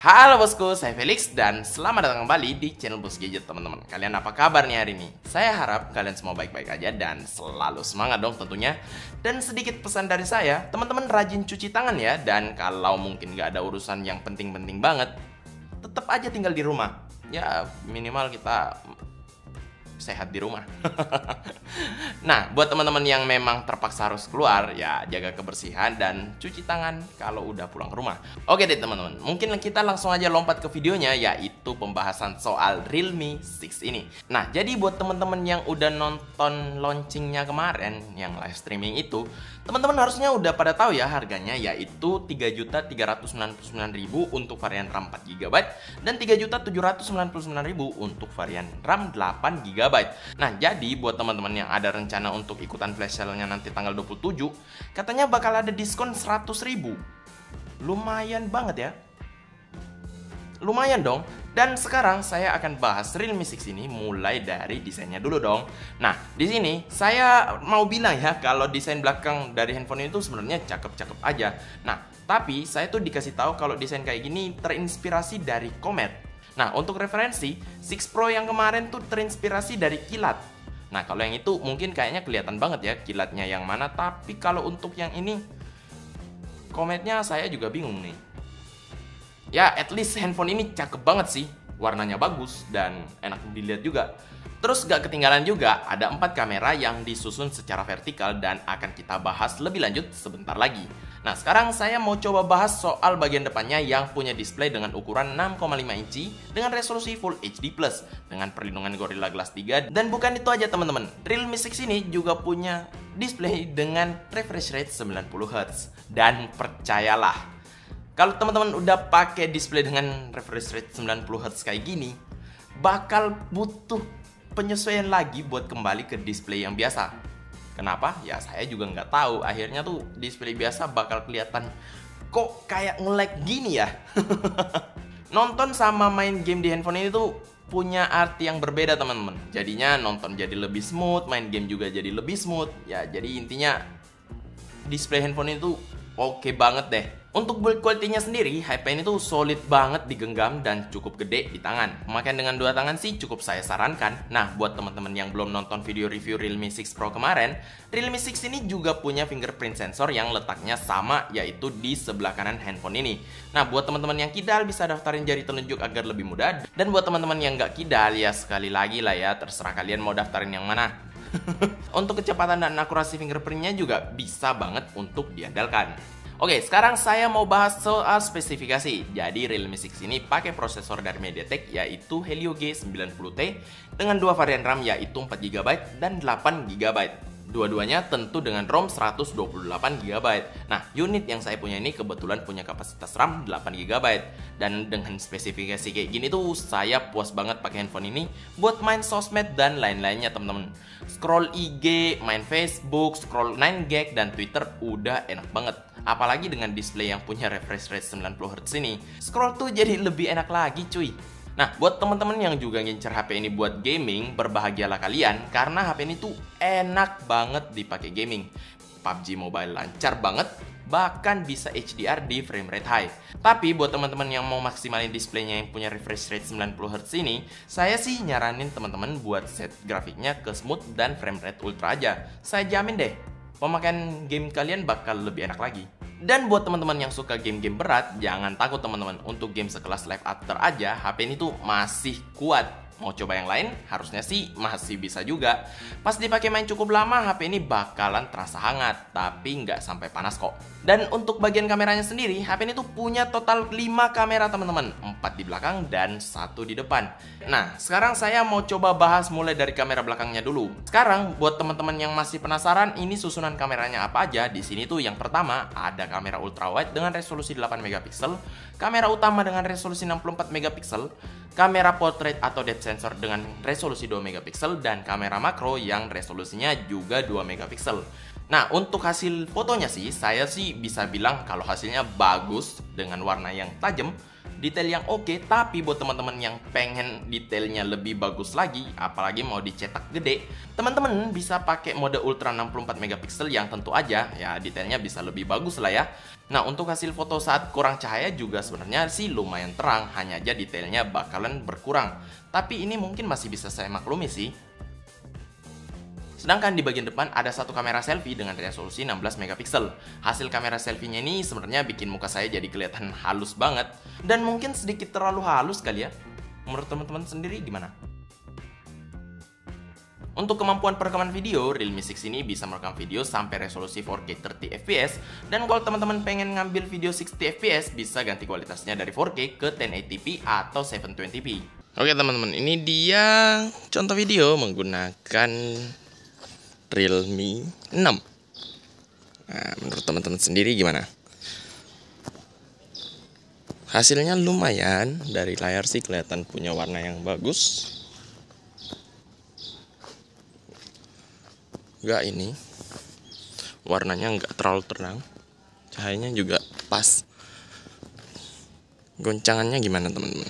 Halo bosku, saya Felix dan selamat datang kembali di channel Bos Gadget teman-teman. Kalian apa kabar nih hari ini? Saya harap kalian semua baik-baik aja dan selalu semangat dong tentunya. Dan sedikit pesan dari saya, teman-teman rajin cuci tangan ya. Dan kalau mungkin gak ada urusan yang penting-penting banget, tetap aja tinggal di rumah. Ya minimal kita sehat di rumah. Nah, buat teman-teman yang memang terpaksa harus keluar, ya jaga kebersihan dan cuci tangan kalau udah pulang ke rumah. Oke deh teman-teman, mungkin kita langsung aja lompat ke videonya, yaitu pembahasan soal Realme 6 ini. Nah, jadi buat teman-teman yang udah nonton launchingnya kemarin, yang live streaming itu, teman-teman harusnya udah pada tahu ya harganya, yaitu 3.399.000 untuk varian RAM 4GB dan 3.799.000 untuk varian RAM 8GB. Nah, jadi buat teman-teman yang ada rencana untuk ikutan flash sale-nya nanti tanggal 27, katanya bakal ada diskon 100.000. Lumayan banget ya. Lumayan dong. Dan sekarang saya akan bahas Realme 6 ini mulai dari desainnya dulu dong. Nah, di sini saya mau bilang ya kalau desain belakang dari handphone ini tuh sebenarnya cakep-cakep aja. Nah, tapi saya tuh dikasih tahu kalau desain kayak gini terinspirasi dari Comet. Nah, untuk referensi, 6 Pro yang kemarin tuh terinspirasi dari kilat. Nah, kalau yang itu mungkin kayaknya kelihatan banget ya kilatnya yang mana. Tapi kalau untuk yang ini, Cometnya saya juga bingung nih. Ya, at least handphone ini cakep banget sih. Warnanya bagus dan enak dilihat juga. Terus gak ketinggalan juga, ada 4 kamera yang disusun secara vertikal dan akan kita bahas lebih lanjut sebentar lagi. Nah, sekarang saya mau coba bahas soal bagian depannya yang punya display dengan ukuran 6,5 inci dengan resolusi Full HD+, dengan perlindungan Gorilla Glass 3. Dan bukan itu aja teman-teman, Realme 6 ini juga punya display dengan refresh rate 90Hz. Dan percayalah, kalau teman-teman udah pakai display dengan refresh rate 90Hz kayak gini, bakal butuh penyesuaian lagi buat kembali ke display yang biasa. Kenapa? Ya saya juga nggak tahu. Akhirnya tuh display biasa bakal kelihatan kok kayak nge-lag gini ya. Nonton sama main game di handphone ini tuh punya arti yang berbeda teman-teman. Jadinya nonton jadi lebih smooth, main game juga jadi lebih smooth. Ya jadi intinya display handphone ini tuh oke banget deh. Untuk build quality-nya sendiri, HP ini tuh solid banget digenggam dan cukup gede di tangan. Pemakaian dengan 2 tangan sih cukup saya sarankan. Nah, buat teman-teman yang belum nonton video review Realme 6 Pro kemarin, Realme 6 ini juga punya fingerprint sensor yang letaknya sama, yaitu di sebelah kanan handphone ini. Nah, buat teman-teman yang kidal bisa daftarin jari telunjuk agar lebih mudah. Dan buat teman-teman yang nggak kidal, ya sekali lagi lah ya, terserah kalian mau daftarin yang mana. Untuk kecepatan dan akurasi fingerprintnya juga bisa banget untuk diandalkan. Oke, sekarang saya mau bahas soal spesifikasi. Jadi Realme 6 ini pakai prosesor dari MediaTek yaitu Helio G90T dengan 2 varian RAM yaitu 4GB dan 8GB. Dua-duanya tentu dengan ROM 128GB. Nah, unit yang saya punya ini kebetulan punya kapasitas RAM 8GB. Dan dengan spesifikasi kayak gini tuh saya puas banget pakai handphone ini buat main sosmed dan lain-lainnya teman-teman. Scroll IG, main Facebook, scroll 9gag dan Twitter udah enak banget. Apalagi dengan display yang punya refresh rate 90Hz ini, scroll tuh jadi lebih enak lagi cuy. Nah, buat teman-teman yang juga ngincer HP ini buat gaming, berbahagialah kalian karena HP ini tuh enak banget dipakai gaming. PUBG Mobile lancar banget, bahkan bisa HDR di frame rate high. Tapi buat teman-teman yang mau maksimalin displaynya yang punya refresh rate 90Hz ini, saya sih nyaranin teman-teman buat set grafiknya ke smooth dan frame rate ultra aja. Saya jamin deh, pemakaian game kalian bakal lebih enak lagi. Dan buat teman-teman yang suka game-game berat, jangan takut teman-teman. Untuk game sekelas Live After aja, HP ini tuh masih kuat. Mau coba yang lain? Harusnya sih masih bisa juga. Pas dipakai main cukup lama, HP ini bakalan terasa hangat, tapi nggak sampai panas kok. Dan untuk bagian kameranya sendiri, HP ini tuh punya total 5 kamera teman-teman, 4 di belakang dan 1 di depan. Nah, sekarang saya mau coba bahas mulai dari kamera belakangnya dulu. Sekarang buat teman-teman yang masih penasaran, ini susunan kameranya apa aja? Di sini tuh yang pertama ada kamera ultra wide dengan resolusi 8MP, kamera utama dengan resolusi 64MP, kamera portrait atau depth sensor dengan resolusi 2MP, dan kamera makro yang resolusinya juga 2MP. Nah, untuk hasil fotonya sih, saya sih bisa bilang kalau hasilnya bagus dengan warna yang tajam, detail yang oke. Tapi buat teman-teman yang pengen detailnya lebih bagus lagi, apalagi mau dicetak gede, teman-teman bisa pakai mode ultra 64 megapiksel yang tentu aja ya detailnya bisa lebih bagus lah ya. Nah, untuk hasil foto saat kurang cahaya juga sebenarnya sih lumayan terang, hanya aja detailnya bakalan berkurang. Tapi ini mungkin masih bisa saya maklumi sih. Sedangkan di bagian depan ada satu kamera selfie dengan resolusi 16 megapiksel. Hasil kamera selfie-nya ini sebenarnya bikin muka saya jadi kelihatan halus banget. Dan mungkin sedikit terlalu halus kali ya. Menurut teman-teman sendiri gimana? Untuk kemampuan perekaman video, Realme 6 ini bisa merekam video sampai resolusi 4K 30 fps. Dan kalau teman-teman pengen ngambil video 60 fps, bisa ganti kualitasnya dari 4K ke 1080p atau 720p. Oke teman-teman, ini dia contoh video menggunakan Realme 6. Nah, menurut teman-teman sendiri gimana? Hasilnya lumayan, dari layar sih kelihatan punya warna yang bagus. Enggak, ini warnanya enggak terlalu terang, cahayanya juga pas. Goncangannya gimana teman-teman?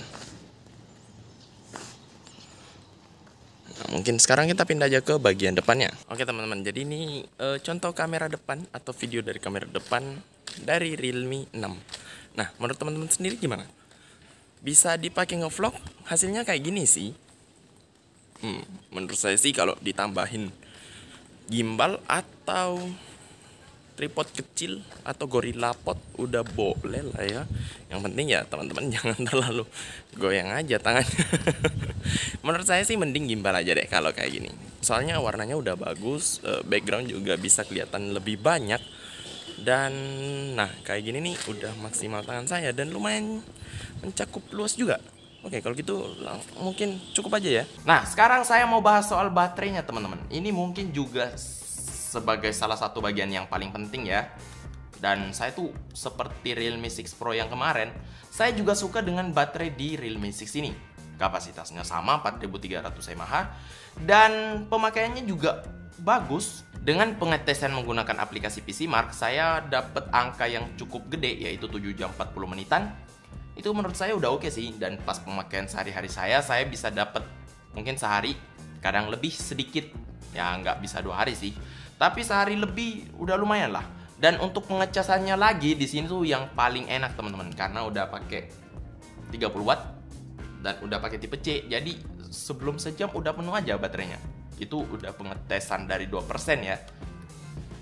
Nah, mungkin sekarang kita pindah aja ke bagian depannya. Oke teman-teman, jadi ini contoh kamera depan atau video dari kamera depan dari Realme 6. Nah, menurut teman-teman sendiri gimana? Bisa dipakai ngevlog? Hasilnya kayak gini sih. Menurut saya sih kalau ditambahin gimbal atau tripod kecil atau gorilla pot udah boleh lah ya. Yang penting ya teman-teman jangan terlalu goyang aja tangannya. Menurut saya sih mending gimbal aja deh kalau kayak gini. Soalnya warnanya udah bagus, background juga bisa kelihatan lebih banyak. Dan nah kayak gini nih udah maksimal tangan saya dan lumayan mencakup luas juga. Oke, kalau gitu mungkin cukup aja ya. Nah, sekarang saya mau bahas soal baterainya, teman-teman. Ini mungkin juga sebagai salah satu bagian yang paling penting ya. Dan saya tuh seperti Realme 6 Pro yang kemarin, saya juga suka dengan baterai di Realme 6 ini. Kapasitasnya sama 4300 mAh dan pemakaiannya juga bagus. Dengan pengetesan menggunakan aplikasi PC Mark, saya dapat angka yang cukup gede yaitu 7 jam 40 menitan. Itu menurut saya udah oke sih. Dan pas pemakaian sehari-hari saya bisa dapat mungkin sehari, kadang lebih sedikit. Ya nggak bisa 2 hari sih, tapi sehari lebih udah lumayan lah. Dan untuk pengecasannya lagi di sini tuh yang paling enak teman-teman, karena udah pakai 30 watt dan udah pakai tipe C. Jadi sebelum sejam udah penuh aja baterainya. Itu udah pengetesan dari 2% ya.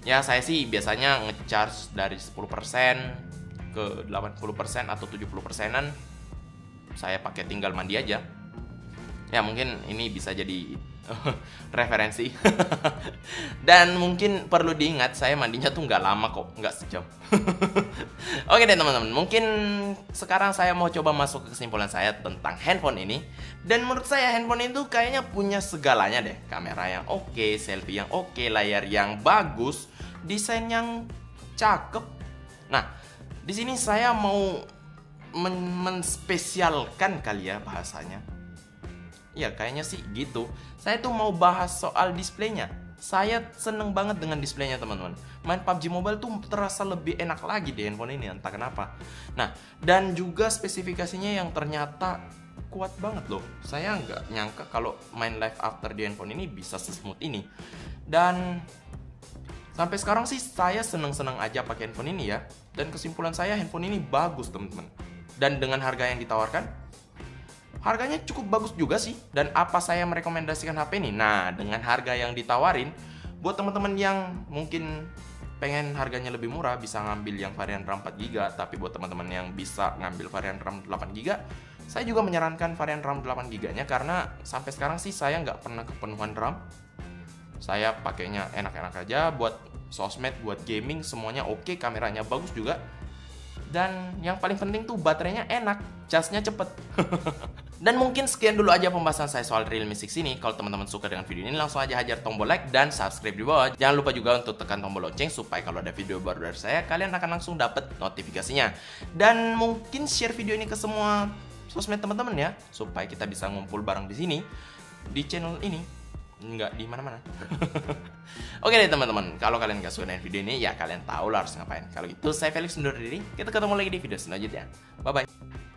Ya saya sih biasanya ngecharge dari 10% ke 80% atau 70%-an. Saya pakai tinggal mandi aja. Ya mungkin ini bisa jadi referensi. Dan mungkin perlu diingat, saya mandinya tuh nggak lama kok, nggak sejam. Oke deh teman-teman, mungkin sekarang saya mau coba masuk ke kesimpulan saya tentang handphone ini. Dan menurut saya handphone itu kayaknya punya segalanya deh. Kamera yang oke, selfie yang oke, layar yang bagus, desain yang cakep. Nah, di sini saya mau menspesialkan kali ya bahasanya. Ya kayaknya sih gitu. Saya tuh mau bahas soal displaynya. Saya seneng banget dengan displaynya teman-teman. Main PUBG Mobile tuh terasa lebih enak lagi di handphone ini, entah kenapa. Nah, dan juga spesifikasinya yang ternyata kuat banget loh. Saya nggak nyangka kalau main live after di handphone ini bisa sesmooth ini. Dan sampai sekarang sih saya seneng-seneng aja pakai handphone ini ya. Dan kesimpulan saya handphone ini bagus teman-teman. Dan dengan harga yang ditawarkan, harganya cukup bagus juga sih. Dan apa saya merekomendasikan HP ini? Nah, dengan harga yang ditawarin, buat teman-teman yang mungkin pengen harganya lebih murah, bisa ngambil yang varian RAM 4GB. Tapi buat teman-teman yang bisa ngambil varian RAM 8GB, saya juga menyarankan varian RAM 8GB-nya. Karena sampai sekarang sih saya nggak pernah kepenuhan RAM. Saya pakainya enak-enak aja, buat sosmed, buat gaming, semuanya oke, kameranya bagus juga. Dan yang paling penting tuh baterainya enak, casnya cepet. Dan mungkin sekian dulu aja pembahasan saya soal Realme 6 ini. Kalau teman-teman suka dengan video ini, langsung aja hajar tombol like dan subscribe di bawah. Jangan lupa juga untuk tekan tombol lonceng supaya kalau ada video baru dari saya, kalian akan langsung dapat notifikasinya. Dan mungkin share video ini ke semua sosmed teman-teman ya, supaya kita bisa ngumpul bareng di sini, di channel ini. Nggak di mana-mana. Oke deh teman-teman, kalau kalian gak suka dengan video ini, ya kalian tahu lah harus ngapain. Kalau gitu, saya Felix undur diri. Kita ketemu lagi di video selanjutnya. Bye-bye.